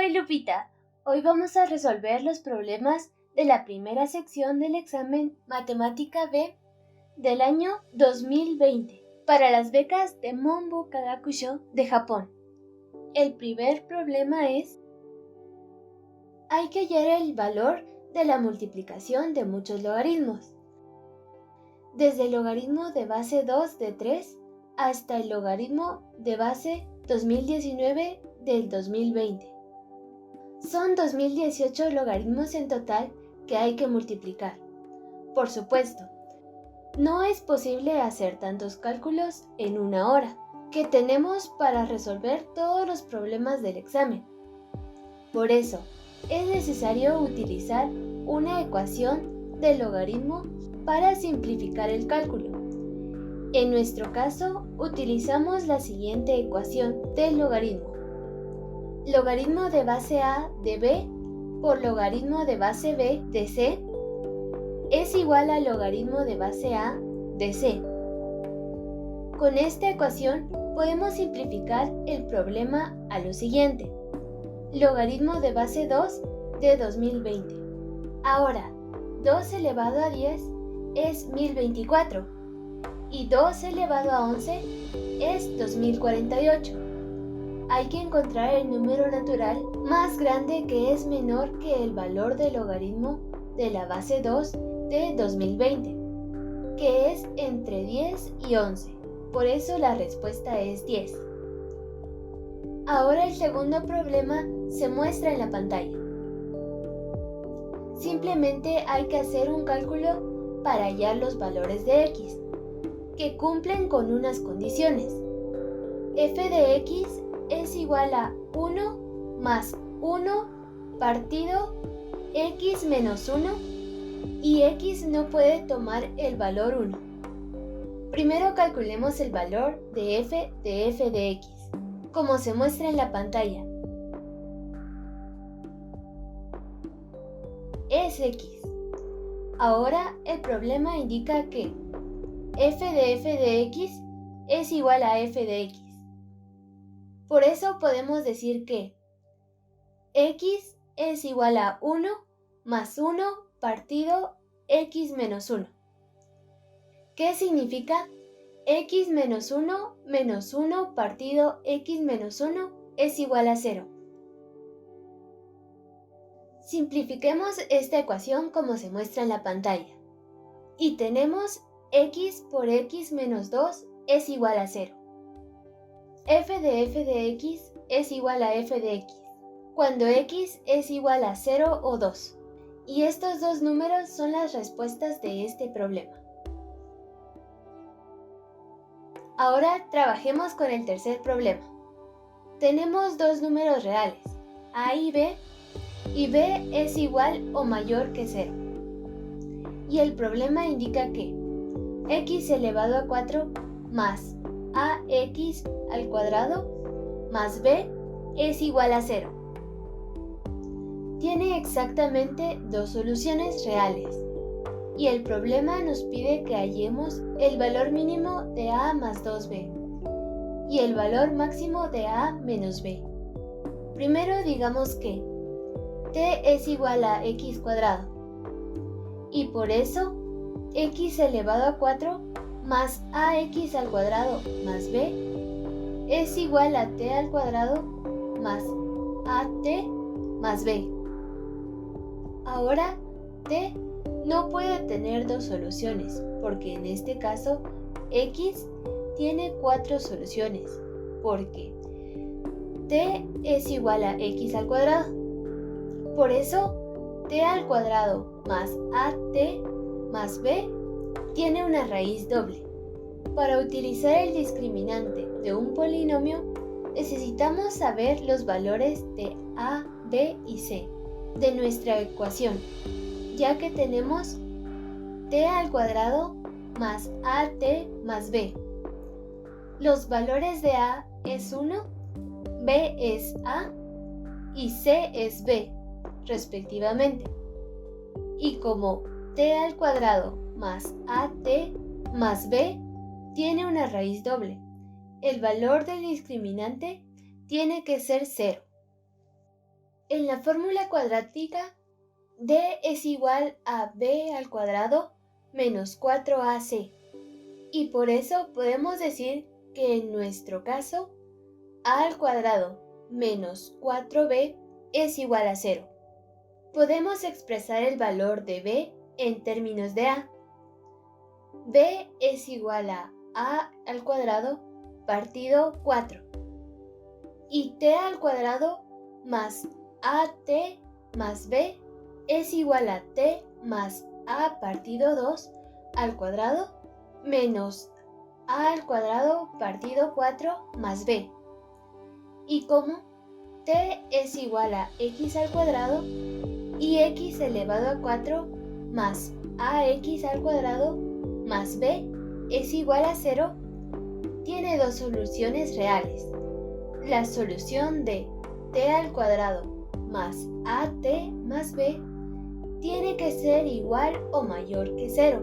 soy Lupita. Hoy vamos a resolver los problemas de la primera sección del examen Matemática B del año 2020 para las becas de Monbu Kagakusho de Japón. El primer problema es: hay que hallar el valor de la multiplicación de muchos logaritmos, desde el logaritmo de base 2 de 3 hasta el logaritmo de base 2019 del 2020. Son 2018 logaritmos en total que hay que multiplicar. Por supuesto, no es posible hacer tantos cálculos en una hora que tenemos para resolver todos los problemas del examen. Por eso, es necesario utilizar una ecuación del logaritmo para simplificar el cálculo. En nuestro caso, utilizamos la siguiente ecuación del logaritmo. Logaritmo de base A de B por logaritmo de base B de C es igual al logaritmo de base A de C. Con esta ecuación podemos simplificar el problema a lo siguiente. Logaritmo de base 2 de 2020. Ahora, 2 elevado a 10 es 1024 y 2 elevado a 11 es 2048. Hay que encontrar el número natural más grande que es menor que el valor del logaritmo de la base 2 de 2020, que es entre 10 y 11. Por eso la respuesta es 10. Ahora el segundo problema se muestra en la pantalla. Simplemente hay que hacer un cálculo para hallar los valores de x, que cumplen con unas condiciones. F de x es igual a 1 más 1 partido x menos 1 y x no puede tomar el valor 1. Primero calculemos el valor de f de x, como se muestra en la pantalla. Es x. Ahora el problema indica que f de x es igual a f de x. Por eso podemos decir que x es igual a 1 más 1 partido x menos 1. ¿Qué significa? X menos 1 partido x menos 1 es igual a 0. Simplifiquemos esta ecuación como se muestra en la pantalla. Y tenemos x por x menos 2 es igual a 0. F de x es igual a f de x, cuando x es igual a 0 o 2. Y estos dos números son las respuestas de este problema. Ahora trabajemos con el tercer problema. Tenemos dos números reales, a y b es igual o mayor que 0. Y el problema indica que x elevado a 4 más ax al cuadrado más b es igual a 0. Tiene exactamente dos soluciones reales y el problema nos pide que hallemos el valor mínimo de a más 2b y el valor máximo de a menos b. Primero digamos que t es igual a x cuadrado y por eso x elevado a 4 más ax al cuadrado más b es igual a t al cuadrado más at más b. Ahora t no puede tener dos soluciones porque en este caso x tiene 4 soluciones porque t es igual a x al cuadrado. Por eso t al cuadrado más at más b tiene una raíz doble. Para utilizar el discriminante de un polinomio, necesitamos saber los valores de a, b y c de nuestra ecuación, ya que tenemos t al cuadrado más at más b. Los valores de a es 1, b es a y c es b, respectivamente. Y como t al cuadrado más at más b tiene una raíz doble, el valor del discriminante tiene que ser 0. En la fórmula cuadrática, D es igual a B al cuadrado menos 4AC. Y por eso podemos decir que en nuestro caso, A al cuadrado menos 4B es igual a 0. Podemos expresar el valor de B en términos de A. B es igual a A al cuadrado partido 4. Y T al cuadrado más AT más B es igual a T más A partido 2 al cuadrado menos A al cuadrado partido 4 más B. Y como T es igual a X al cuadrado y X elevado a 4 más AX al cuadrado más B es igual a 0, tiene dos soluciones reales. La solución de T al cuadrado más AT más B tiene que ser igual o mayor que 0,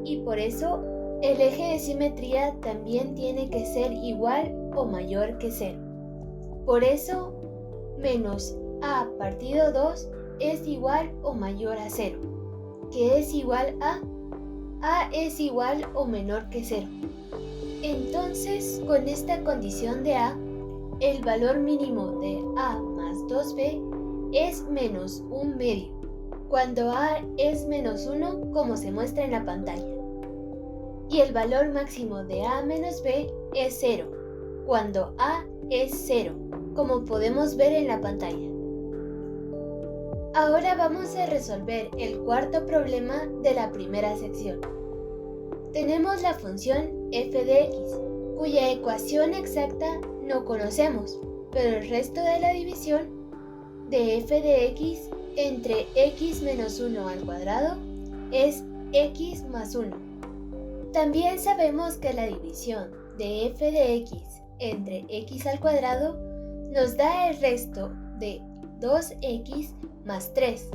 y por eso el eje de simetría también tiene que ser igual o mayor que 0. Por eso, menos A partido 2 es igual o mayor a 0, que es igual a es igual o menor que 0. Entonces, con esta condición de A, el valor mínimo de A más 2B es menos 1 medio, cuando A es menos 1 como se muestra en la pantalla. Y el valor máximo de A menos B es 0, cuando A es 0, como podemos ver en la pantalla. Ahora vamos a resolver el cuarto problema de la primera sección. Tenemos la función f de x, cuya ecuación exacta no conocemos, pero el resto de la división de f de x entre x menos 1 al cuadrado es x más 1. También sabemos que la división de f de x entre x al cuadrado nos da el resto de 2x más 3.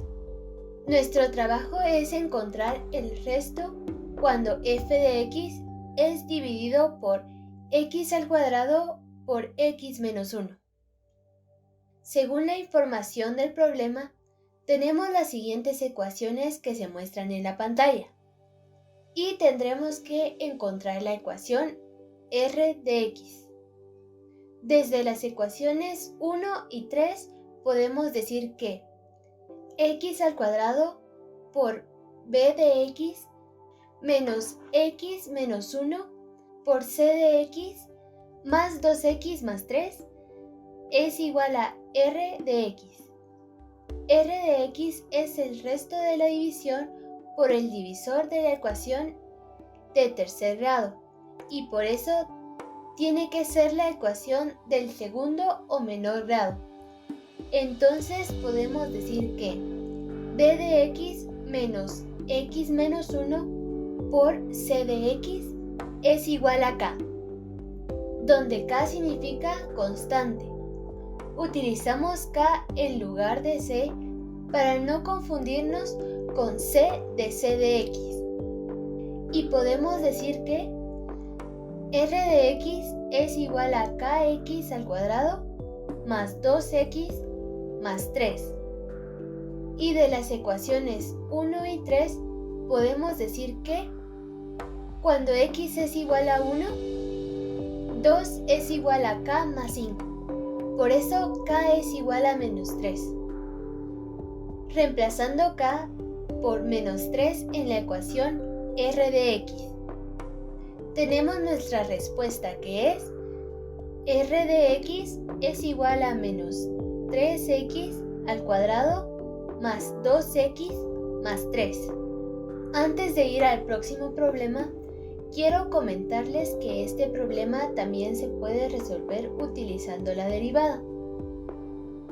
Nuestro trabajo es encontrar el resto cuando f de x es dividido por x al cuadrado por x menos 1. Según la información del problema, tenemos las siguientes ecuaciones que se muestran en la pantalla. Y tendremos que encontrar la ecuación r de x. Desde las ecuaciones 1 y 3 podemos decir que x al cuadrado por b de x menos x menos 1 por c de x más 2x más 3 es igual a r de x. R de x es el resto de la división por el divisor de la ecuación de tercer grado, y por eso tiene que ser la ecuación del segundo o menor grado. Entonces podemos decir que b de x menos x menos 1 por c de x es igual a k, donde k significa constante. Utilizamos k en lugar de c para no confundirnos con c de x. Y podemos decir que r de x es igual a kx al cuadrado más 2x más 3. Y de las ecuaciones 1 y 3 podemos decir que cuando x es igual a 1, 2 es igual a k más 5. Por eso k es igual a menos 3. Reemplazando k por menos 3 en la ecuación r de x, tenemos nuestra respuesta, que es r de x es igual a menos 3x al cuadrado más 2x más 3. Antes de ir al próximo problema, quiero comentarles que este problema también se puede resolver utilizando la derivada.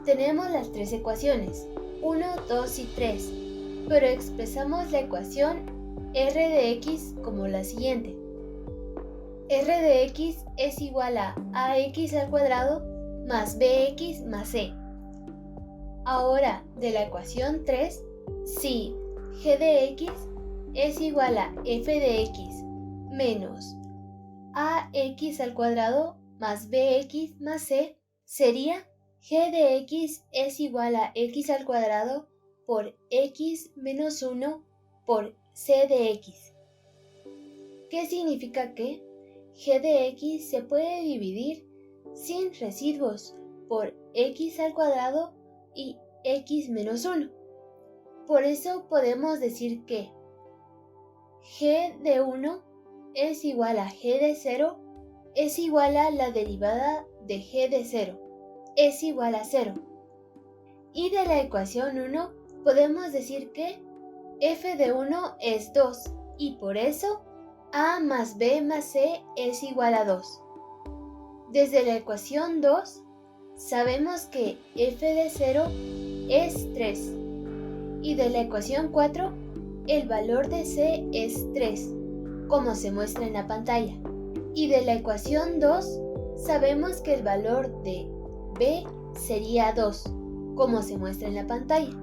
Tenemos las tres ecuaciones, 1, 2 y 3, pero expresamos la ecuación r de x como la siguiente. R de x es igual a ax al cuadrado más bx más c. Ahora, de la ecuación 3, si g de x es igual a f de x menos ax al cuadrado más bx más c, sería g de x es igual a x al cuadrado por x menos 1 por c de x. ¿Qué significa que g de x se puede dividir sin residuos por x al cuadrado y x menos 1? Por eso podemos decir que g de 1 es igual a g de 0 es igual a la derivada de g de 0 es igual a 0. Y de la ecuación 1 podemos decir que f de 1 es 2 y por eso a más b más c es igual a 2. Desde la ecuación 2 sabemos que f de 0 es 3 y de la ecuación 4 el valor de c es 3, como se muestra en la pantalla. Y de la ecuación 2 sabemos que el valor de b sería 2, como se muestra en la pantalla.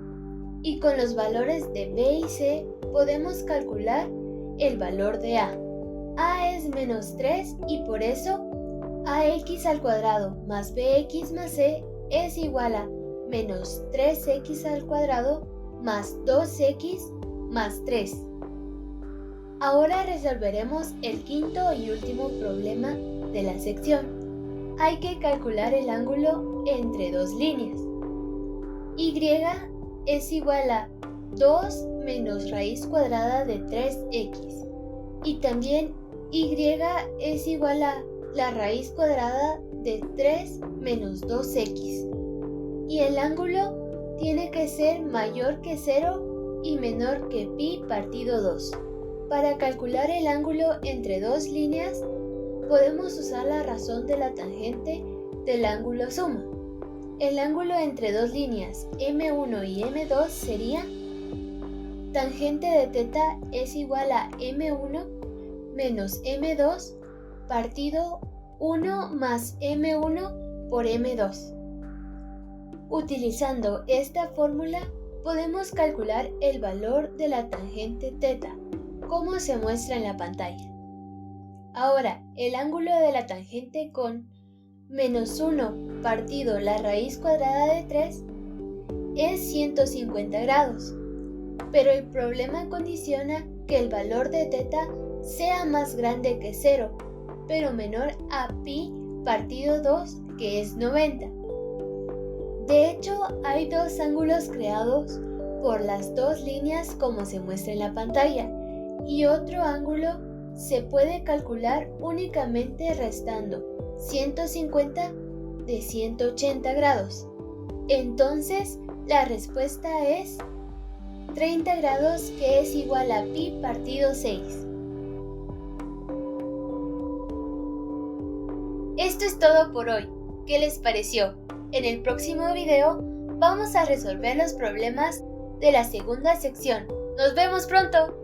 Y con los valores de b y c podemos calcular el valor de a. A es menos 3 y por eso ax al cuadrado más bx más c es igual a menos 3x al cuadrado más 2x más 3. Ahora resolveremos el quinto y último problema de la sección. Hay que calcular el ángulo entre dos líneas. Y es igual a 2 menos raíz cuadrada de 3x. Y también y es igual a la raíz cuadrada de 3 menos 2x. Y el ángulo tiene que ser mayor que 0 y menor que pi partido 2. Para calcular el ángulo entre dos líneas, podemos usar la razón de la tangente del ángulo suma. El ángulo entre dos líneas M1 y M2 sería tangente de θ es igual a M1 menos M2 partido 1 más M1 por M2. Utilizando esta fórmula podemos calcular el valor de la tangente θ, como se muestra en la pantalla. Ahora, el ángulo de la tangente con menos 1 partido la raíz cuadrada de 3 es 150 grados, pero el problema condiciona que el valor de θ sea más grande que 0, pero menor a pi partido 2, que es 90. De hecho, hay dos ángulos creados por las dos líneas como se muestra en la pantalla, y otro ángulo se puede calcular únicamente restando 150 de 180 grados. Entonces, la respuesta es 30 grados, que es igual a pi partido 6. Esto es todo por hoy. ¿Qué les pareció? En el próximo video vamos a resolver los problemas de la segunda sección. ¡Nos vemos pronto!